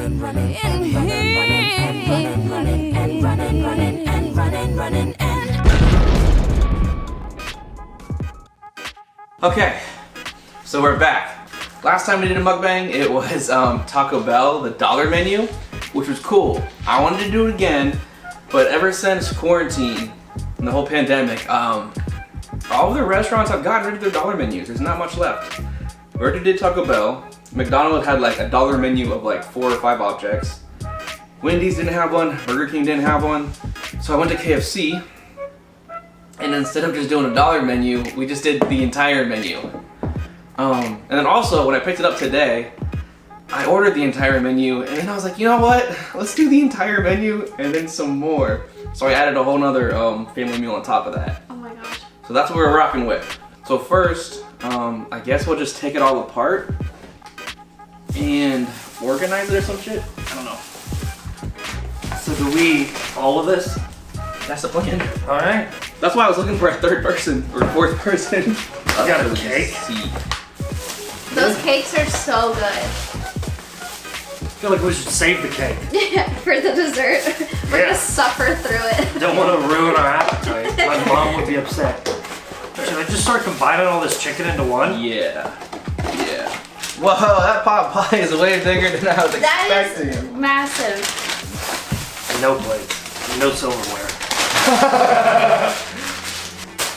Okay, so we're back. Last time we did a mukbang, it was Taco Bell, the dollar menu, which was cool. I wanted to do it again, but ever since quarantine and the whole pandemic, all of the restaurants have gotten rid of their dollar menus. There's not much left. We already did Taco Bell. McDonald's had like a dollar menu of like 4 or 5 objects. Wendy's didn't have one. Burger King didn't have one. So I went to KFC. And instead of just doing a dollar menu, we just did the entire menu. And then also, when I picked it up today, I ordered the entire menu, and then I was like, you know what? Let's do the entire menu and then some more. So I added a whole nother family meal on top of that. Oh my gosh. So that's what we're rocking with. So first, I guess we'll just take it all apart and organize it or some shit. I don't know. So do we eat all of this? That's the plan. All right. That's why I was looking for a third person or fourth person. I got a cake. Those cakes are so good. I feel like we should save the cake. For the dessert. We're gonna suffer through it. Don't want to ruin our appetite. My mom would be upset. Should I just start combining all this chicken into one? Yeah. Yeah. Whoa, that pot pie is way bigger than I was expecting. That is massive. And no plates. And no silverware.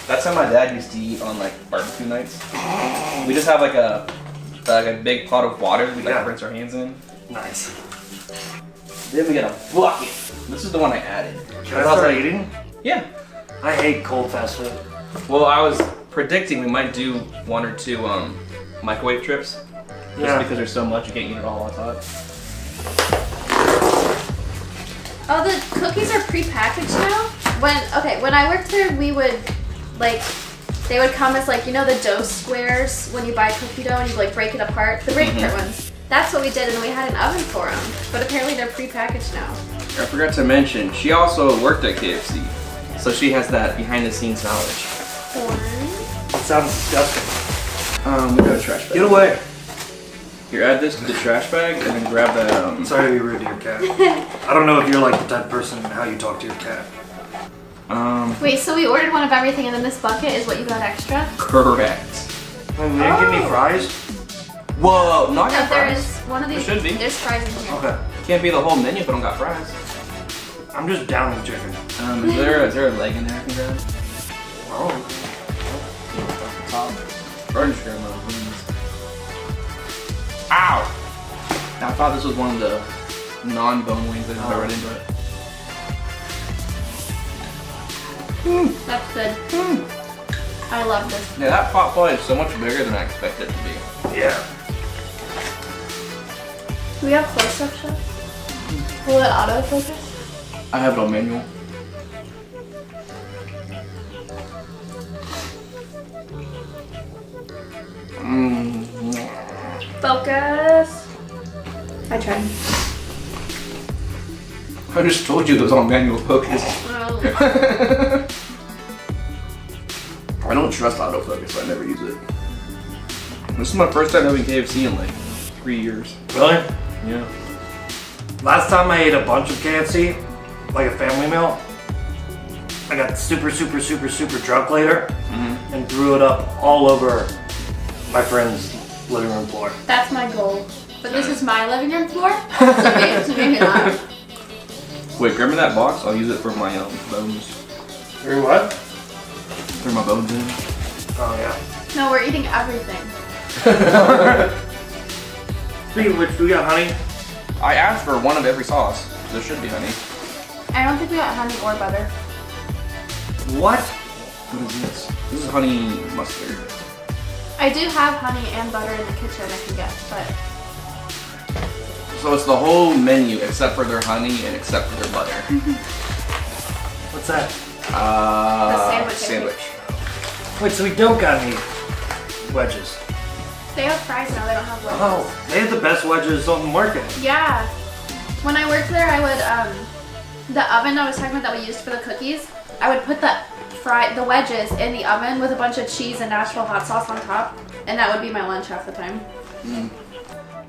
That's how my dad used to eat on like barbecue nights. We just have like a big pot of water we like rinse our hands in. Nice. Then we get a bucket. This is the one I added. Can I start eating? Yeah. I hate cold fast food. Well, I was predicting we might do 1 or 2 microwave trips. Just because there's so much, you can't eat it all on top. Oh, the cookies are pre-packaged now? When I worked there, we would, like, they would come as, like, you know the dough squares when you buy cookie dough and you, like, break it apart? The break apart ones. That's what we did, and we had an oven for them. But apparently they're pre-packaged now. I forgot to mention, she also worked at KFC. So she has that behind-the-scenes knowledge. It sounds disgusting. We got a trash bag. Get away. Here, add this to the trash bag, and then grab that, Sorry to be rude to your cat. I don't know if you're like the type of person how you talk to your cat. Wait, so we ordered one of everything, and then this bucket is what you got extra? Correct. Wait, we didn't give me fries? Whoa, not No, got there fries. is one of these. There should be. There's fries in here. Okay. Can't be the whole menu if I don't got fries. I'm just downing chicken. Is there a leg in there I can grab? Oh. Top. Or just grab those wings. Ow! I thought this was one of the non-bone wings that I right into it. That's good. I love this. Yeah, that pot pie is so much bigger than I expected it to be. Yeah. Do we have close-up shots? Will it autofocus? I have it on manual. Focus. I tried. I just told you it was on manual focus. Oh. I don't trust autofocus, so I never use it. This is my first time having KFC in like 3 years. Really? Yeah. Last time I ate a bunch of KFC, like a family meal, I got super drunk later and threw it up all over my friend's living room floor. That's my goal. But this is my living room floor, so maybe not. Wait, grab me that box. I'll use it for my bones. Through what? Throw my bones in. Oh yeah. No, we're eating everything. Speaking of which, we got honey. I asked for one of every sauce. There should be honey. I don't think we got honey or butter. What? What is this? This is honey mustard. I do have honey and butter in the kitchen I can get, but... So it's the whole menu except for their honey and except for their butter. What's that? Sandwich. Wait, so we don't got any wedges? They have fries now, they don't have wedges. Oh, they have the best wedges on the market. Yeah. When I worked there, I would, the oven I was talking about that we used for the cookies, I would put the wedges in the oven with a bunch of cheese and Nashville hot sauce on top, and that would be my lunch half the time.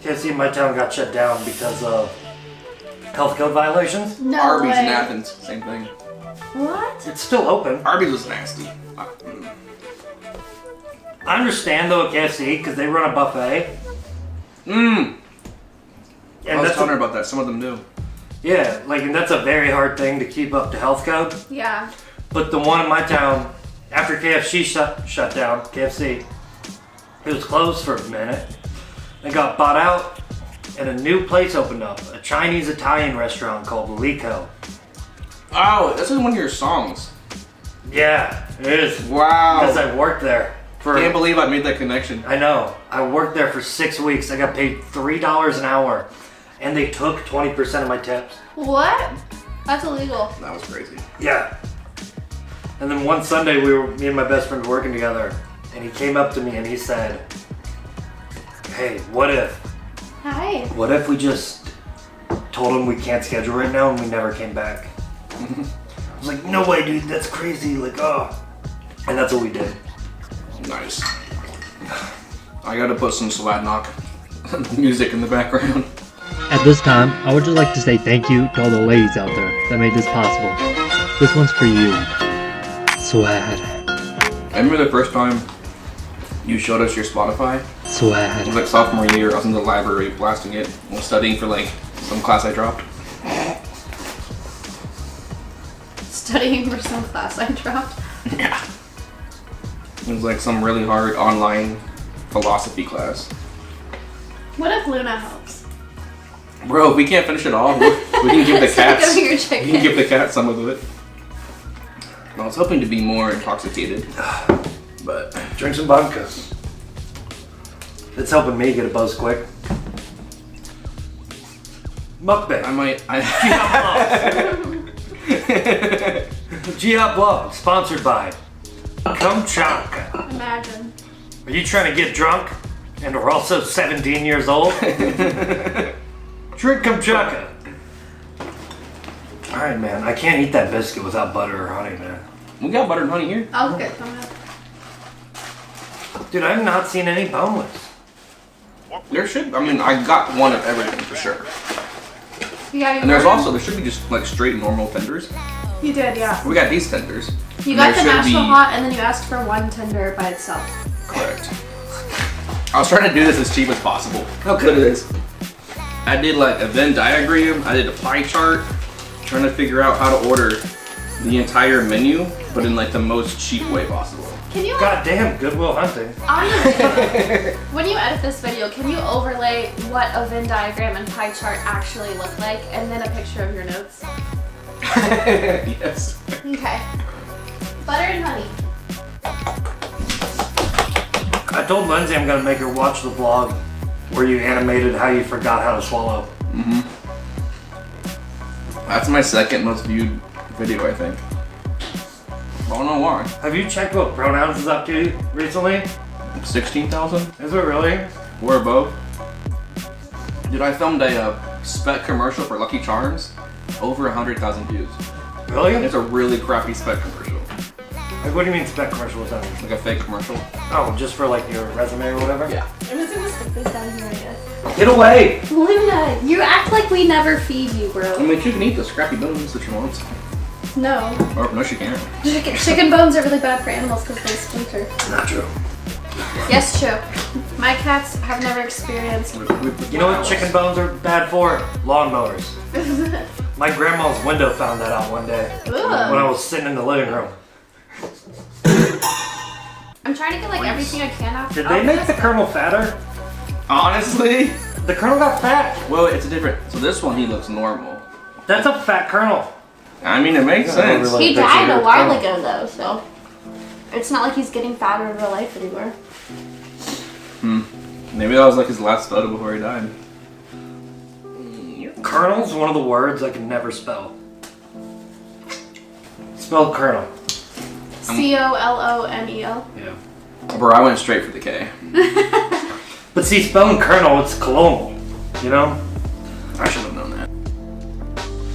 KFC in my town got shut down because of health code violations. No Arby's way. and Athens, same thing. What? It's still open. Arby's was nasty. I understand though at KFC because they run a buffet. I And was that's telling her about that. Some of them do. yeah, like and that's a very hard thing to keep up to health code. Yeah. But the one in my town, after KFC shut down, KFC, it was closed for a minute. It got bought out, and a new place opened up, a Chinese-Italian restaurant called Lico. Oh, that's in one of your songs. Yeah, it is. Wow. Because I worked there. Can't believe I made that connection. I know. I worked there for 6 weeks. I got paid $3 an hour, and they took 20% of my tips. What? That's illegal. That was crazy. Yeah. And then one Sunday, me and my best friend were working together, and he came up to me and he said, "Hey, what if we just told him we can't schedule right now and we never came back?" I was like, "No way, dude. That's crazy. Like, oh." And that's what we did. Nice. I gotta put some Swadnock music in the background. At this time, I would just like to say thank you to all the ladies out there that made this possible. This one's for you. Swad. I remember the first time you showed us your Spotify. It was Swad. like sophomore year. I was in the library blasting it while studying for like some class I dropped. Studying for some class I dropped. Yeah. It was like some really hard online philosophy class. What if Luna helps? Bro, if we can't finish it all, we can give the cats. Give me your We chicken. can give the cat some of it. I was hoping to be more intoxicated, but Drink some vodka. It's helping me get a buzz quick. Mukbang. I might. GHOP Vlog, sponsored by Kamchatka. Imagine. Are you trying to get drunk and are also 17 years old? Drink Kamchatka. Alright, man, I can't eat that biscuit without butter or honey, man. We got butter and honey here. I'll get some of Dude, I've not seen any boneless. There should. I mean, I got one of everything for sure. it. Yeah, And there's also there should be just like straight normal tenders. You did, yeah. We got these tenders. You And got there the should Nashville be- hot, and then you asked for one tender by itself. Correct. I was trying to do this as cheap as possible. Okay. Look at this. I did like a Venn diagram. I did a pie chart, trying to figure out how to order the entire menu, but in like the most cheap way possible. Can you, God damn, Goodwill Hunting. on the when you edit this video, can you overlay what a Venn diagram and pie chart actually look like, and then a picture of your notes? Yes. Okay. Butter and honey. I told Lindsay I'm gonna make her watch the vlog where you animated how you forgot how to swallow. That's my second most viewed video, I think. I don't know why. Have you checked what Pronouns is up to recently? 16,000 Is it really? or above. Dude, I filmed a spec commercial for Lucky Charms. Over 100,000 views. Really? It's a really crappy spec commercial. Like, what do you mean spec commercial was that? Like a fake commercial. Oh, just for like your resume or whatever? Yeah. I'm just gonna stick this down here, I guess. Get away! Luna, you act like we never feed you, I bro. mean, she can eat the scrappy bones if she wants. No. Or no, she can't. Chicken bones are really bad for animals because they splinter. Not true. Yes, true. My cats have never experienced. You know what chicken bones are bad for? Lawnmowers. My grandma's window found that out one day when I was sitting in the living room. I'm trying to get like everything I can out. Did they make the kernel fatter? Honestly? The kernel got fat. Well, it's a different. So this one, he looks normal. That's a fat kernel. I mean, it makes sense. Like He picture died your a while kernel. ago though, so it's not like he's getting fatter in real life anymore. Maybe that was like his last photo before he died. Kernel's one of the words I can never spell. Spell kernel. COLONEL. Yeah. Bro, I went straight for the K. But see, spelling kernel, it's colonial. You know? I should have known that.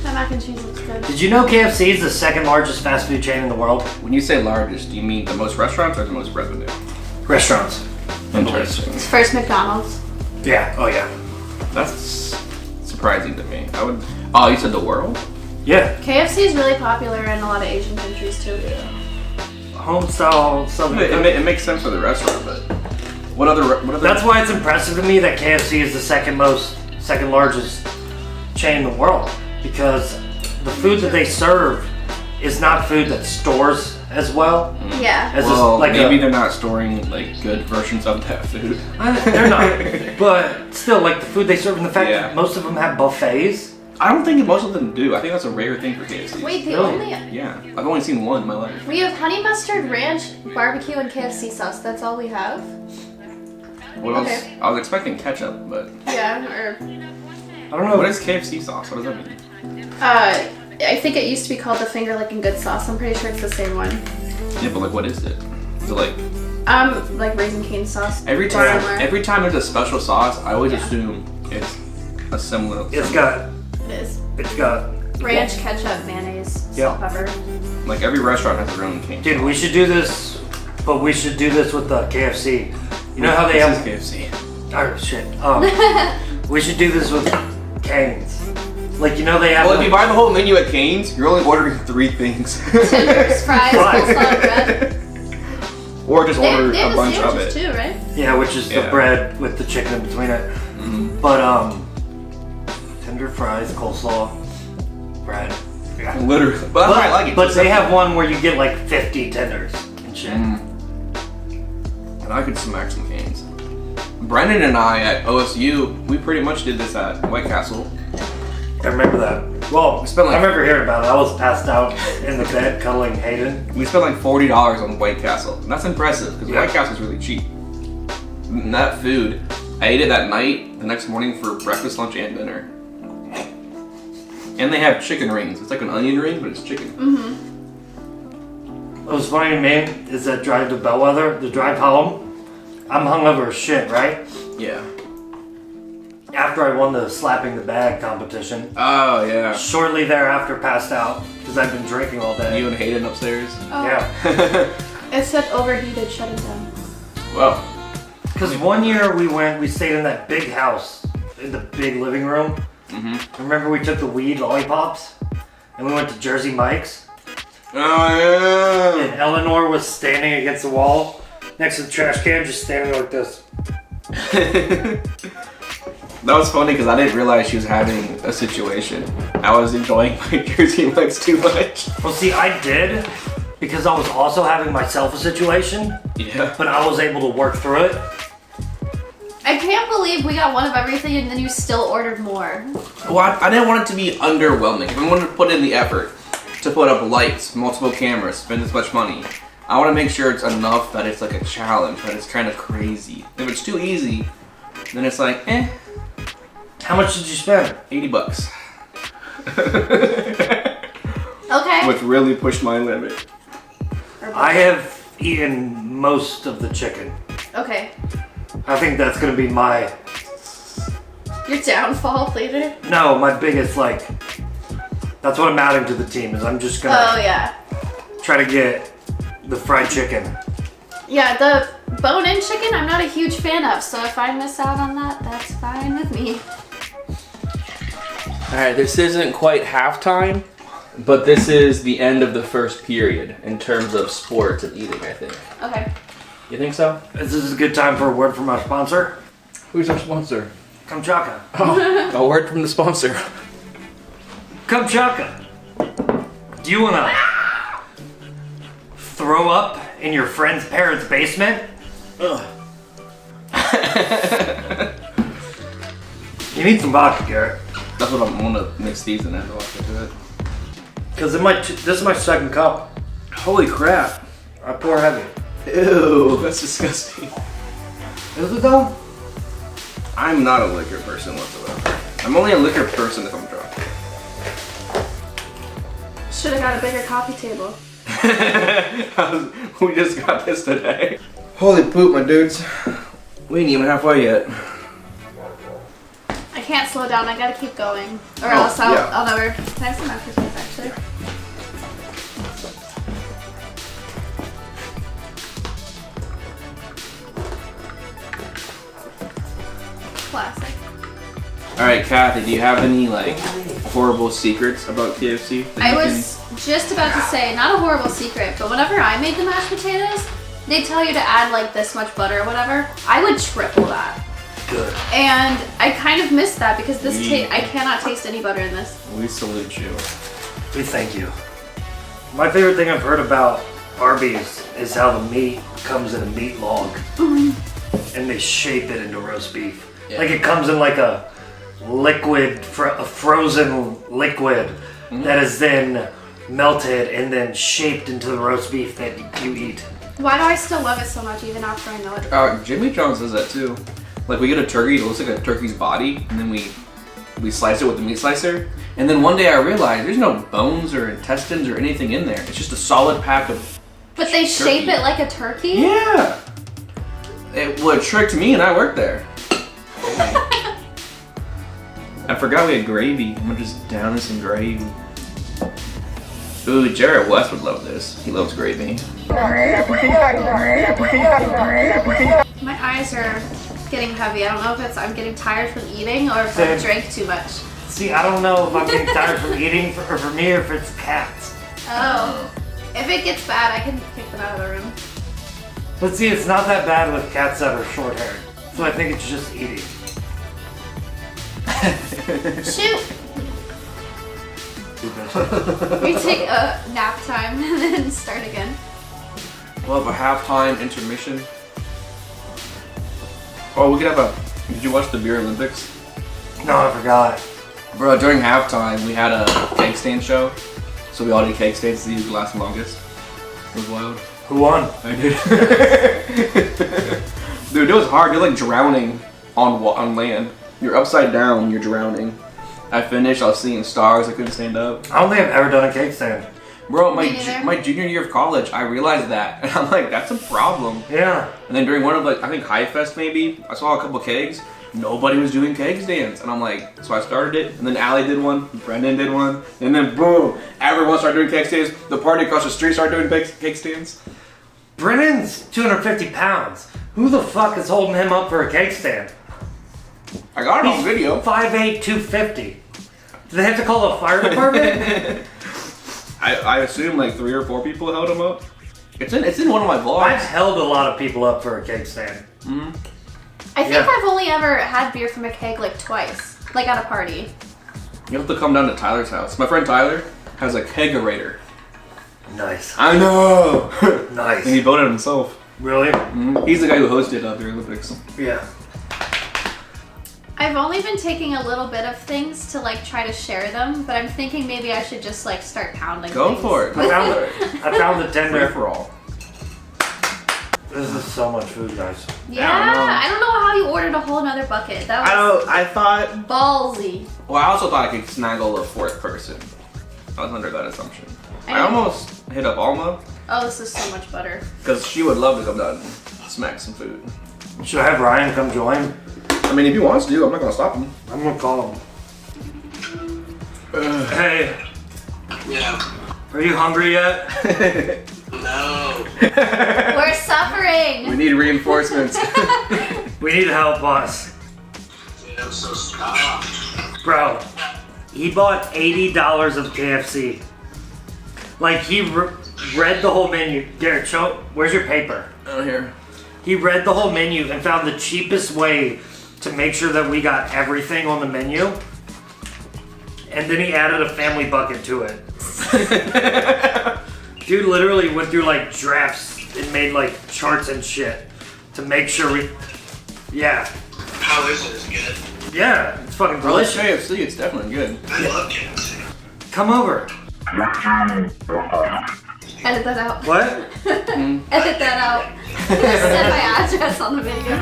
That mac and cheese looks good. Did you know KFC is the second largest fast food chain in the world? When you say largest, do you mean the most restaurants or the most revenue? Restaurants. Interesting. It's first McDonald's. Yeah. Oh yeah. That's surprising to me. Oh, you said the world? Yeah. KFC is really popular in a lot of Asian countries too. Home style Southern. It makes sense for the restaurant, but what other? That's why it's impressive to me that KFC is the second largest chain in the world, because the food that they serve is not food that stores as well. Yeah. As Well, like maybe they're not storing like good versions of that food. they're not, but still, like the food they serve, and the fact Yeah. that most of them have buffets. I don't think most of them do. I think that's a rare thing for KFC. Wait, the Really? only Yeah, I've only seen one in my life. we have honey mustard ranch barbecue and KFC sauce. That's all we have. What else? Okay. I was expecting ketchup, but Yeah. Or I don't know. what is KFC sauce? What does that mean? I think it used to be called the Finger Licking Good sauce. I'm pretty sure it's the same one. Yeah, but like, what is it? Is it like Like Raising Cane sauce. every or time? similar. Every time there's a special sauce, I always Yeah. assume it's a similar. It's got It is. Ranch, ketchup, mayonnaise, Yeah. salt, pepper. Like every restaurant has their own cane. Dude, we should do this, but we should do this with the KFC. You know how they This have? is KFC. Oh shit. We should do this with canes. Like you know they have. Well, if you buy the whole menu at Cane's, you're only ordering 3 things. Tenders, fries, coleslaw, bread. Or just They order have a the bunch of sandwiches it. too, right? Yeah, which is the Yeah. bread with the chicken in between it. But tender fries, coleslaw, bread. Yeah. Literally. But that's why I like it. But they have one where you get like 50 tenders and shit. And I could smack some Cane's. Brendan and I at OSU, we pretty much did this at White Castle. I remember that. Well, spent like- I remember hearing about it. I was passed out in the bed cuddling Hayden. We spent like $40 on White Castle. And that's impressive because Yeah. White Castle's really cheap. And that food, I ate it that night, the next morning for breakfast, lunch, and dinner. And they have chicken rings. It's like an onion ring, but it's chicken. What was funny to me is that drive to Bellwether, the drive home, I'm hungover as shit, right? Yeah. After I won the slapping the bag competition. Oh, yeah. Shortly thereafter, passed out because I've been drinking all day. You and Hayden upstairs. Oh. Yeah. Except overheated, shut it down. Well, Because one year we stayed in that big house, in the big living room. Remember we took the weed lollipops? And we went to Jersey Mike's? oh, And Eleanor was standing against the wall, next to the trash can, just standing like this. yeah. That was funny because I didn't realize she was having a situation. I was enjoying my Jersey Mike's too much. Well, see, I did, because I was also having myself a situation, Yeah. but I was able to work through it. I can't believe we got one of everything and then you still ordered more. Well, I didn't want it to be underwhelming. If I wanted to put in the effort to put up lights, multiple cameras, spend this much money, I want to make sure it's enough that it's like a challenge, that it's kind of crazy. If it's too easy, then it's like, How much did you spend? $80. Okay. Which really pushed my limit. I have eaten most of the chicken. Okay. I think that's gonna be my, Your downfall later? no, my biggest, like, that's what I'm adding to the team, is I'm just Oh, gonna yeah. try to get the fried chicken. Yeah, the bone-in chicken I'm not a huge fan of, so if I miss out on that, that's fine with me. Alright, this isn't quite halftime, but this is the end of the first period in terms of sports and eating, I think. Okay. You think so? This is a good time for a word from our sponsor, Who's our sponsor? Kamchaka. Oh, a word from the sponsor. Kamchaka, do you wanna throw up in your friend's parents' basement? Ugh. You need some vodka, Garrett. That's what I'm gonna mix these and add the vodka to it. Because this is my second cup. Holy crap. I pour heavy. Ew, that's disgusting. Is it though? I'm not a liquor person whatsoever. I'm only a liquor person if I'm drunk. Should have got a bigger coffee table. We just got this today. Holy poop, my dudes. We ain't even halfway yet. I can't slow down, I gotta keep going. Or Oh, else yeah. I'll never. Can I have some after taste actually? Classic. All right, Kathy, do you have any like horrible secrets about KFC? I was just about to say, not a horrible secret, but whenever I made the mashed potatoes, they tell you to add like this much butter or whatever. I would triple that. Good. And I kind of missed that because this I cannot taste any butter in this. We salute you. We thank you. My favorite thing I've heard about Arby's is how the meat comes in a meat log. And they shape it into roast beef. Yeah. Like it comes in like a liquid, a frozen liquid that is then melted and then shaped into the roast beef that you eat. Why do I still love it so much even after I know it? Jimmy John's does that too. Like we get a turkey, it looks like a turkey's body, and then we slice it with the meat slicer. And then one day I realized there's no bones or intestines or anything in there. It's just a solid pack of. But they shape it like a turkey? Yeah. It tricked me, and I worked there. I forgot we had gravy. I'm gonna just down this in gravy. Ooh, Jarrett West would love this. He loves gravy. My eyes are getting heavy. I don't know if it's I'm getting tired from eating or if I drank too much. See, I don't know if I'm getting tired from eating or for me or if it's cats. Oh. If it gets bad, I can kick them out of the room. But see, it's not that bad with cats that are short haired. So I think it's just eating. Shoot! We take a nap time and then start again. We'll have a halftime intermission. Oh, we could have a. Did you watch the Beer Olympics? No, I forgot. Bro, during halftime, we had a cake stand show. So we all did cake stands to see who could last the longest. It was wild. Who won? I did. Dude, it was hard. You're like drowning on land. You're upside down, you're drowning. I finished, I was seeing stars, I couldn't stand up. I don't think I've ever done a cake stand. Bro, my junior year of college, I realized that. And I'm like, that's a problem. Yeah. And then during one of like, I think High Fest maybe, I saw a couple kegs. Nobody was doing cake stands. And I'm like, so I started it. And then Allie did one, Brendan did one. And then boom, everyone started doing cake stands. The party across the street started doing cake stands. Brennan's 250 pounds. Who the fuck is holding him up for a cake stand? I got it on video. 5'8", 250. Do they have to call the fire department? I assume like 3 or 4 people held him up. It's in one of my vlogs. I've held a lot of people up for a cake stand. Mm-hmm. I think I've only ever had beer from a keg like twice. Like at a party. You have to come down to Tyler's house. My friend Tyler has a kegerator. Nice. I know! Nice. And he built it himself. Really? Mm-hmm. He's the guy who hosted the Olympics. Yeah. I've only been taking a little bit of things to like try to share them, but I'm thinking maybe I should just like start pounding Go things. for it. I found the tender. Free for all. This is so much food, guys. Yeah, I don't know how you ordered a whole nother bucket. That was I thought... ballsy. Well, I also thought I could snaggle a 4th person. I was under that assumption. I almost hit up Alma. Oh, this is so much butter. Because she would love to come down and smack some food. Should I have Ryan come join? I mean, if he wants to, I'm not going to stop him. I'm gonna call him. Hey. Yeah. Are you hungry yet? No. We're suffering. We need reinforcements. We need help, boss. Yeah, so stop. Bro, he bought $80 of KFC. Like, he read the whole menu. Garrett, where's your paper? Oh, here. He read the whole menu and found the cheapest way to make sure that we got everything on the menu. And then he added a family bucket to it. Dude literally went through like drafts and made like charts and shit to make sure we... Yeah. How is it? Is it good? Yeah, it's fucking Well, it's delicious. KFC, it's definitely good. I love KFC. Come over. Edit that out. What? Edit that out. Send my address on the video.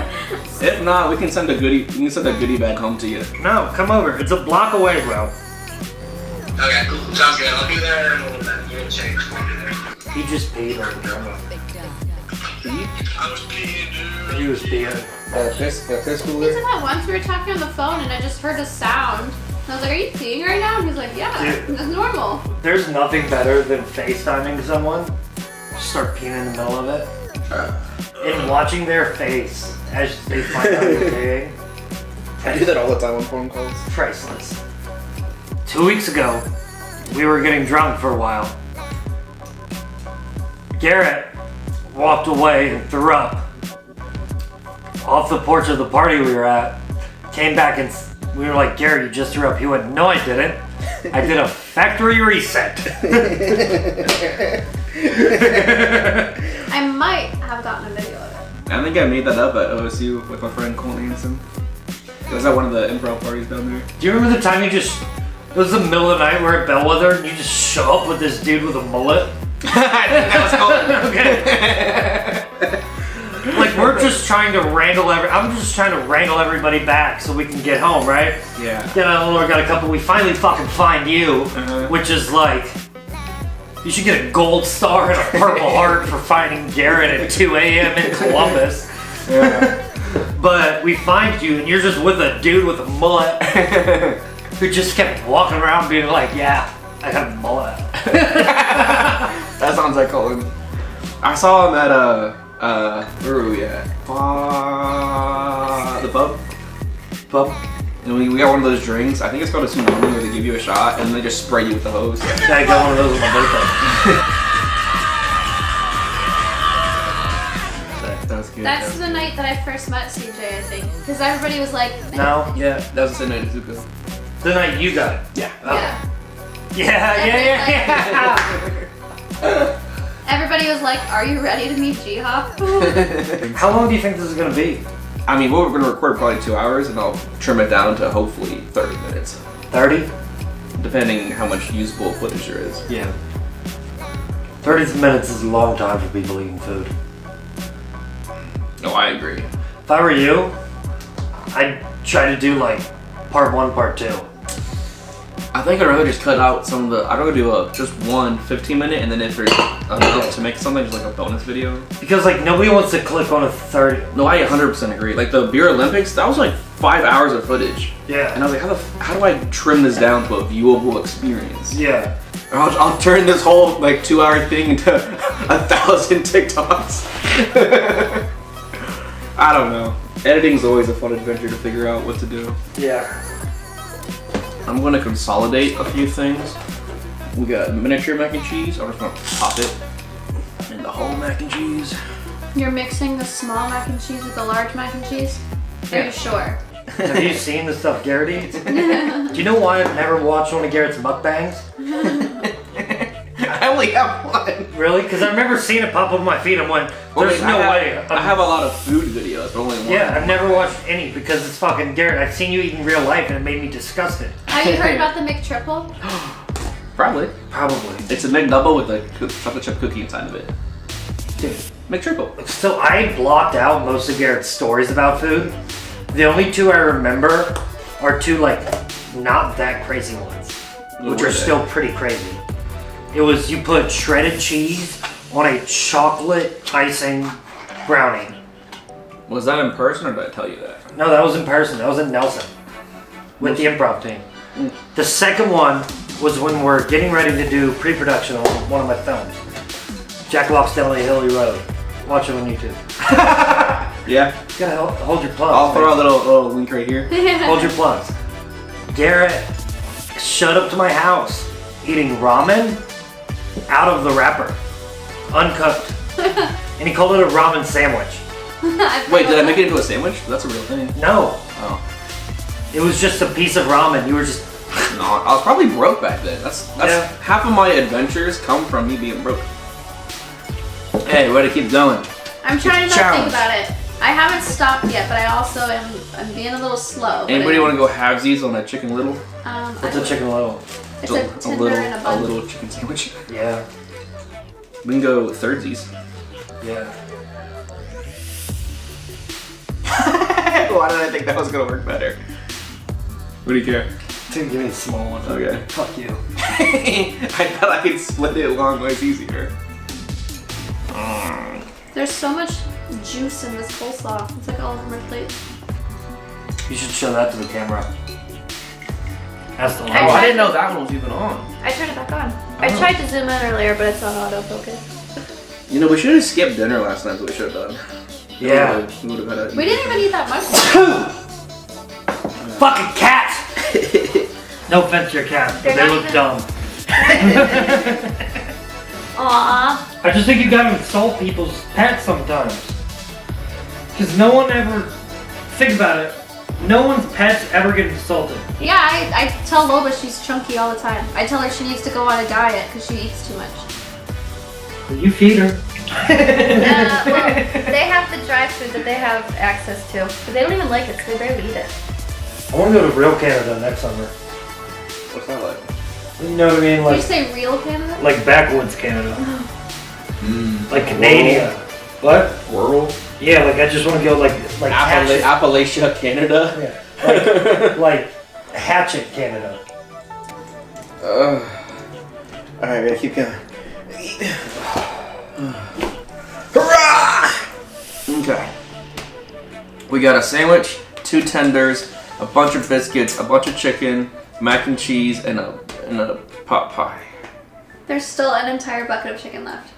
If not, we can send a goodie bag home to you. No, come over. It's a block away, bro. Okay, sounds good. I'll be there in a little bit. You're gonna change. I'll be there. He just peed on the camera. I was peeing, dude. He was peeing. Piss He cooler. said that once we were talking on the phone and I just heard a sound. And I was like, are you peeing right now? And he's like, yeah, Dude. it's normal. There's nothing better than FaceTiming someone. Just start peeing in the middle of it. And watching their face as they find out you're peeing. I do that all the time on phone calls. Priceless. 2 weeks ago, we were getting drunk for a while. Garrett walked away and threw up off the porch of the party we were at. Came back and we were like, Garrett, you just threw up. He went, no, I didn't. I did a factory reset. I might have gotten a video of it. I think I made that up at OSU with my friend Cole Hansen. It was at one of the improv parties down there. Do you remember the time it was the middle of the night, we're at Bellwether, and you just show up with this dude with a mullet? That was cool. Okay. Like, I'm just trying to wrangle everybody back so we can get home, right? Yeah. Got a couple, we finally fucking find you, which is like, you should get a gold star and a purple heart for finding Garrett at 2 a.m. in Columbus. Yeah. But we find you and you're just with a dude with a mullet who just kept walking around being like, yeah, I got a mullet. That sounds like Colin. I saw him at where were we at? The pub. And we got one of those drinks. I think it's called a tsunami, where they give you a shot and they just spray you with the hose. Yeah, I got one of those on my birthday. That was good. That's the night that I first met CJ, I think. Because everybody was like, No? Yeah, that was the same night as Zuko. The night you got it. Yeah. Yeah. Everybody was like, are you ready to meet GHOP? How long do you think this is gonna be? I mean, we're gonna record probably 2 hours, and I'll trim it down to hopefully 30 minutes, 30? depending how much usable footage there is. Yeah. 30 minutes is a long time for people eating food. No, I agree. If I were you, I'd try to do like part 1, part 2. I think I'd rather just cut out some of the. I'd rather do just one 15-minute, and then if there's enough to make something, just like a bonus video. Because like nobody wants to click on a 30. No, I 100% agree. Like the Beer Olympics, that was like 5 hours of footage. Yeah. And I was like, how do I trim this down to a viewable experience? Yeah. I'll turn this whole like 2-hour thing into 1,000 TikToks. I don't know. Editing's always a fun adventure to figure out what to do. Yeah. I'm gonna consolidate a few things. We got miniature mac and cheese. I'm just gonna pop it in the whole mac and cheese. You're mixing the small mac and cheese with the large mac and cheese? Are Yeah. you sure? Have you seen the stuff Garrett eats? Do you know why I've never watched one of Garrett's mukbangs? I only have one. Really? Because I remember seeing it pop up on my feed and went, there's no way. I have a lot of food videos, but only one. Yeah, I've never watched any because it's fucking Garrett. I've seen you eat in real life and it made me disgusted. Have you heard about the McTriple? Probably. Probably. It's a McDouble with a chocolate chip cookie inside of it. Dude. McTriple. So I blocked out most of Garrett's stories about food. The only 2 I remember are 2 like not that crazy ones, which are still pretty crazy. It was you put shredded cheese on a chocolate icing brownie. Was that in person or did I tell you that? No, that was in person. That was in Nelson with the improv team. The second one was when we're getting ready to do pre-production on one of my films, Jackalop's Deli Hilly Road. Watch it on YouTube. Yeah. You gotta hold your plugs. I'll throw a little link right here. Hold your plugs. Garrett showed up to my house eating ramen out of the wrapper, uncooked, and he called it a ramen sandwich. Wait, did I make it into a sandwich? That's a real thing. No, Oh. it was just a piece of ramen. You were just No, I was probably broke back then. That's Yeah. half of my adventures come from me being broke. Hey, way to keep going. I'm trying to not Challenge. think about it. I haven't stopped yet, but I also I'm being a little slow. but Anybody I- want to go halvesies on a chicken little? what's a chicken little? It's a tender and a bun. little chicken sandwich. Yeah, We can go thirdsies. yeah. Why did I think that was gonna work better? What do you care? Dude, give me the small one. Okay. Fuck you. I thought I could split it long ways easier. There's so much juice in this coleslaw. It's like all over my plate. You should show that to the camera. That's the Oh, one. I didn't know that one was even on. I turned it back on. I tried to zoom in earlier, but it's on autofocus. You know, we should have skipped dinner last night. Is what we should have done. Yeah. We would have had a. We didn't even eat that much. fucking cats! No offense to your cats, but They're they not look even- dumb. Aww. I just think you gotta insult people's pets sometimes. Because no one ever, think about it, no one's pets ever get insulted. Yeah, I tell Loba she's chunky all the time. I tell her she needs to go on a diet because she eats too much. You feed her. Well, they have the dry food that they have access to, but they don't even like it, so they barely eat it. I want to go to real Canada next summer. What's that like? You know what I mean? Did you Like, say real Canada? like backwoods Canada. Like Canada. What? Rural? Yeah, like I just want to go like Hatchet. Appalachia, Canada? Yeah. Like Hatchet Canada. Alright, gotta keep going. Hurrah! Okay. We got a sandwich, 2 tenders, a bunch of biscuits, a bunch of chicken, mac and cheese, and a pot pie. There's still an entire bucket of chicken left.